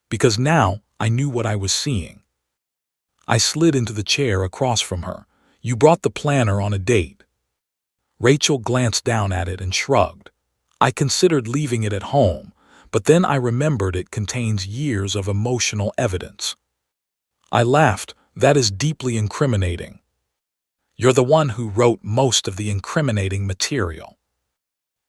A: because now I knew what I was seeing. I slid into the chair across from her. "You brought the planner on a date." Rachel glanced down at it and shrugged. "I considered leaving it at home, but then I remembered it contains years of emotional evidence." I laughed. "That is deeply incriminating." "You're the one who wrote most of the incriminating material."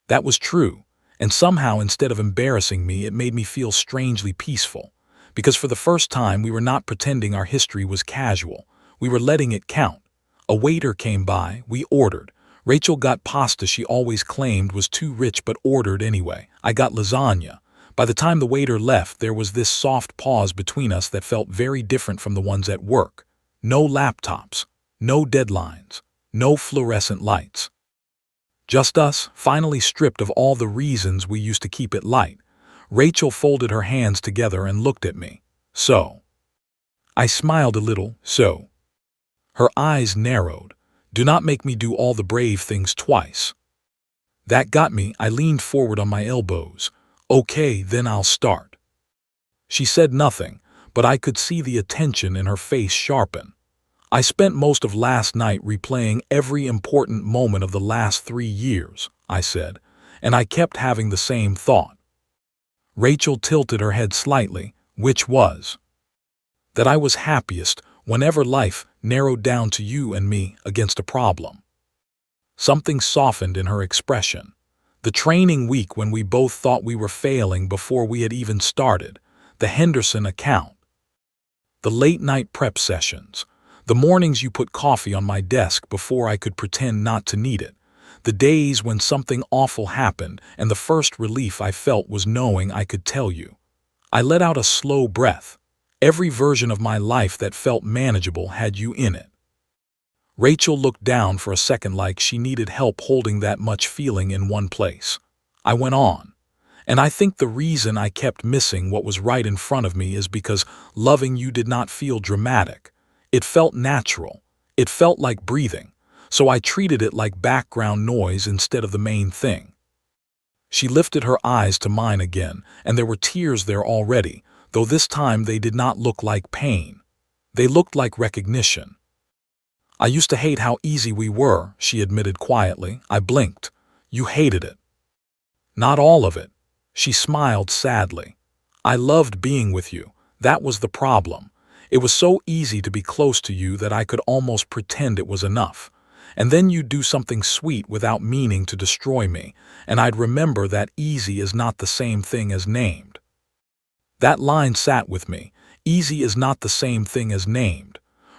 A: That was true, and somehow instead of embarrassing me, it made me feel strangely peaceful, because for the first time we were not pretending our history was casual. We were letting it count. A waiter came by, we ordered. Rachel got pasta she always claimed was too rich but ordered anyway. I got lasagna. By the time the waiter left, there was this soft pause between us that felt very different from the ones at work. No laptops, no deadlines, no fluorescent lights. Just us, finally stripped of all the reasons we used to keep it light. Rachel folded her hands together and looked at me. "So?" I smiled a little. "So?" Her eyes narrowed. "Do not make me do all the brave things twice." That got me. I leaned forward on my elbows. "Okay, then I'll start." She said nothing, but I could see the attention in her face sharpen. "I spent most of last night replaying every important moment of the last 3 years," I said, "and I kept having the same thought." Rachel tilted her head slightly. "Which was?" "That I was happiest whenever life narrowed down to you and me against a problem." Something softened in her expression. The training week when we both thought we were failing before we had even started, the Henderson account, the late-night prep sessions, the mornings you put coffee on my desk before I could pretend not to need it, the days when something awful happened and the first relief I felt was knowing I could tell you. I let out a slow breath. Every version of my life that felt manageable had you in it. Rachel looked down for a second like she needed help holding that much feeling in one place. I went on. "And I think the reason I kept missing what was right in front of me is because loving you did not feel dramatic. It felt natural. It felt like breathing. So I treated it like background noise instead of the main thing." She lifted her eyes to mine again, and there were tears there already, though this time they did not look like pain. They looked like recognition. "I used to hate how easy we were," she admitted quietly. I blinked. "You hated it." "Not all of it." She smiled sadly. "I loved being with you. That was the problem. It was so easy to be close to you that I could almost pretend it was enough. And then you'd do something sweet without meaning to destroy me, and I'd remember that easy is not the same thing as named. That line sat with me. Easy is not the same thing as named.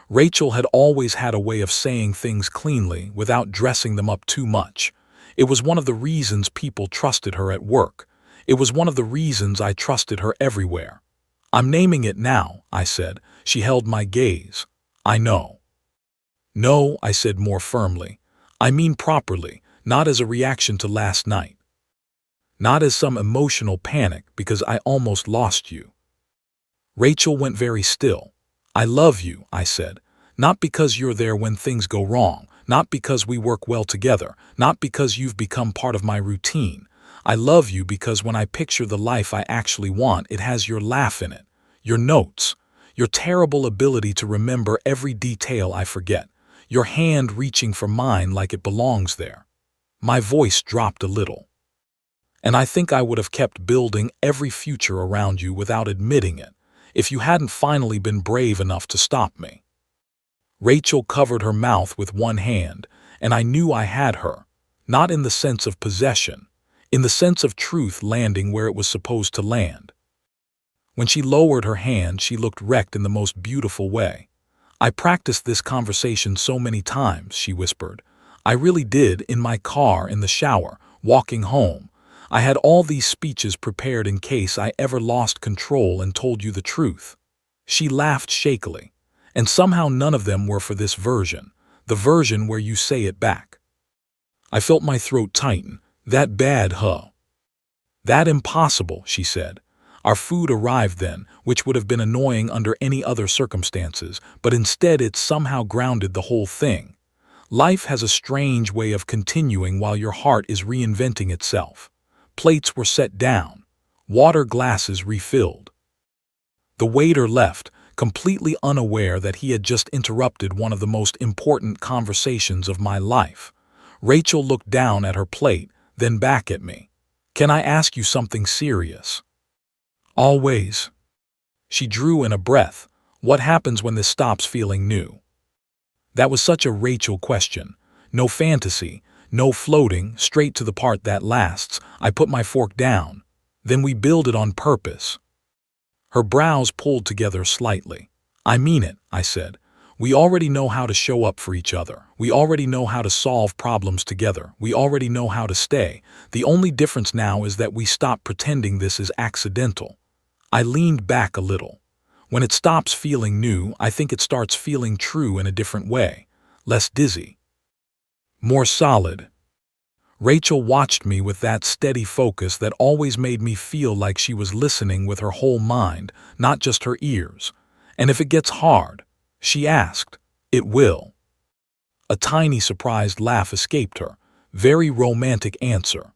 A: Rachel had always had a way of saying things cleanly without dressing them up too much. It was one of the reasons people trusted her at work. It was one of the reasons I trusted her everywhere. I'm naming it now, I said. She held my gaze. I know. No, I said more firmly. I mean properly, not as a reaction to last night. Not as some emotional panic because I almost lost you. Rachel went very still. I love you, I said. Not because you're there when things go wrong, not because we work well together, not because you've become part of my routine. I love you because when I picture the life I actually want, it has your laugh in it, your notes, your terrible ability to remember every detail I forget, your hand reaching for mine like it belongs there. My voice dropped a little. And I think I would have kept building every future around you without admitting it, if you hadn't finally been brave enough to stop me. Rachel covered her mouth with one hand, and I knew I had her, not in the sense of possession, in the sense of truth landing where it was supposed to land. When she lowered her hand, she looked wrecked in the most beautiful way. I practiced this conversation so many times, she whispered. I really did, in my car, in the shower, walking home. I had all these speeches prepared in case I ever lost control and told you the truth. She laughed shakily, and somehow none of them were for this version, the version where you say it back. I felt my throat tighten. That bad, huh? That impossible, she said. Our food arrived then, which would have been annoying under any other circumstances, but instead it somehow grounded the whole thing. Life has a strange way of continuing while your heart is reinventing itself. Plates were set down, water glasses refilled. The waiter left, completely unaware that he had just interrupted one of the most important conversations of my life. Rachel looked down at her plate, then back at me. Can I ask you something serious? Always. She drew in a breath. What happens when this stops feeling new? That was such a Rachel question. No fantasy, no floating, straight to the part that lasts. I put my fork down. Then we build it on purpose. Her brows pulled together slightly. I mean it, I said. We already know how to show up for each other. We already know how to solve problems together. We already know how to stay. The only difference now is that we stop pretending this is accidental. I leaned back a little. When it stops feeling new, I think it starts feeling true in a different way. Less dizzy. More solid. Rachel watched me with that steady focus that always made me feel like she was listening with her whole mind, not just her ears. And if it gets hard, she asked, it will. A tiny surprised laugh escaped her. Very romantic answer.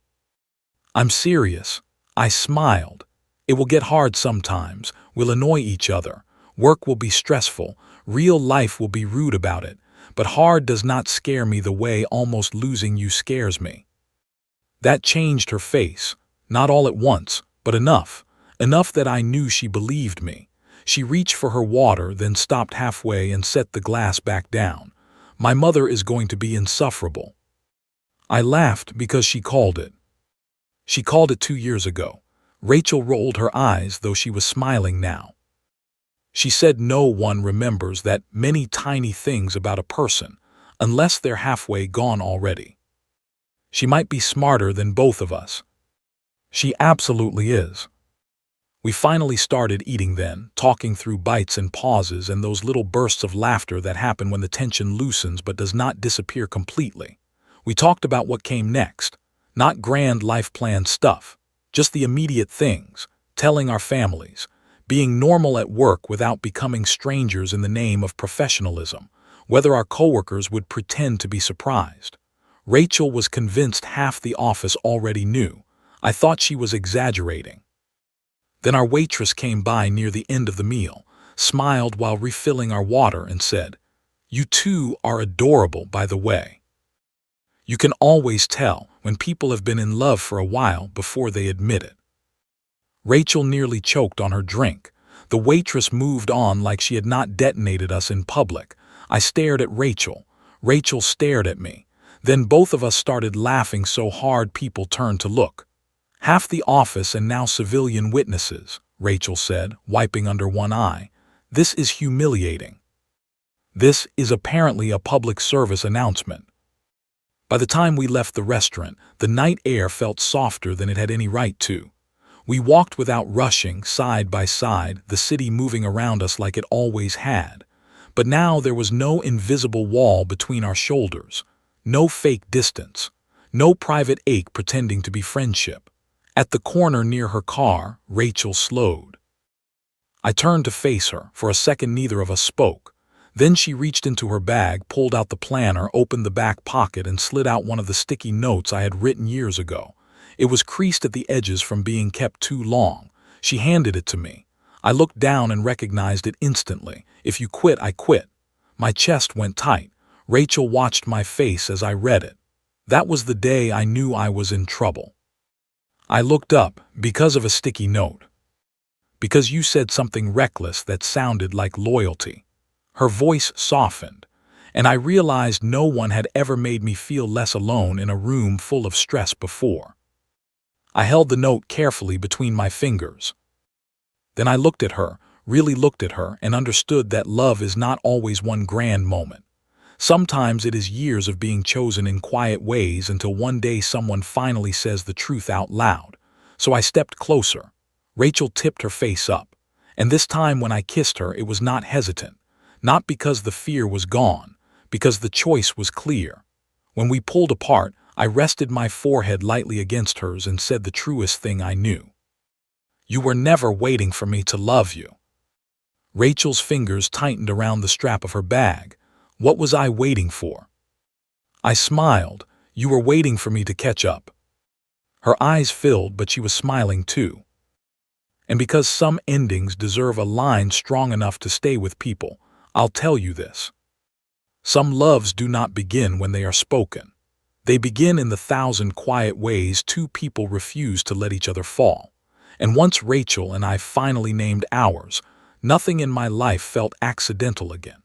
A: I'm serious. I smiled. It will get hard sometimes. We'll annoy each other. Work will be stressful. Real life will be rude about it. But hard does not scare me the way almost losing you scares me. That changed her face. Not all at once, but enough. Enough that I knew she believed me. She reached for her water, then stopped halfway and set the glass back down. My mother is going to be insufferable. I laughed because she called it. She called it 2 years ago. Rachel rolled her eyes, though she was smiling now. She said no one remembers that many tiny things about a person, unless they're halfway gone already. She might be smarter than both of us. She absolutely is. We finally started eating then, talking through bites and pauses and those little bursts of laughter that happen when the tension loosens but does not disappear completely. We talked about what came next, not grand life plan stuff, just the immediate things, telling our families, being normal at work without becoming strangers in the name of professionalism, whether our coworkers would pretend to be surprised. Rachel was convinced half the office already knew. I thought she was exaggerating. Then our waitress came by near the end of the meal, smiled while refilling our water and said, "You two are adorable, by the way." You can always tell when people have been in love for a while before they admit it. Rachel nearly choked on her drink. The waitress moved on like she had not detonated us in public. I stared at Rachel. Rachel stared at me. Then both of us started laughing so hard people turned to look. "Half the office and now civilian witnesses," Rachel said, wiping under one eye. "This is humiliating. This is apparently a public service announcement." By the time we left the restaurant, the night air felt softer than it had any right to. We walked without rushing, side by side, the city moving around us like it always had. But now there was no invisible wall between our shoulders, no fake distance, no private ache pretending to be friendship. At the corner near her car, Rachel slowed. I turned to face her. For a second neither of us spoke. Then she reached into her bag, pulled out the planner, opened the back pocket, and slid out one of the sticky notes I had written years ago. It was creased at the edges from being kept too long. She handed it to me. I looked down and recognized it instantly. "If you quit, I quit." My chest went tight. Rachel watched my face as I read it. That was the day I knew I was in trouble. I looked up, because of a sticky note. "Because you said something reckless that sounded like loyalty." Her voice softened, and I realized no one had ever made me feel less alone in a room full of stress before. I held the note carefully between my fingers. Then I looked at her, really looked at her, and understood that love is not always one grand moment. Sometimes it is years of being chosen in quiet ways until one day someone finally says the truth out loud. So I stepped closer. Rachel tipped her face up, and this time when I kissed her it was not hesitant, not because the fear was gone, because the choice was clear. When we pulled apart, I rested my forehead lightly against hers and said the truest thing I knew. "You were never waiting for me to love you." Rachel's fingers tightened around the strap of her bag. What was I waiting for? I smiled. "You were waiting for me to catch up." Her eyes filled, but she was smiling too. And because some endings deserve a line strong enough to stay with people, I'll tell you this. Some loves do not begin when they are spoken. They begin in the thousand quiet ways two people refuse to let each other fall. And once Rachel and I finally named ours, nothing in my life felt accidental again.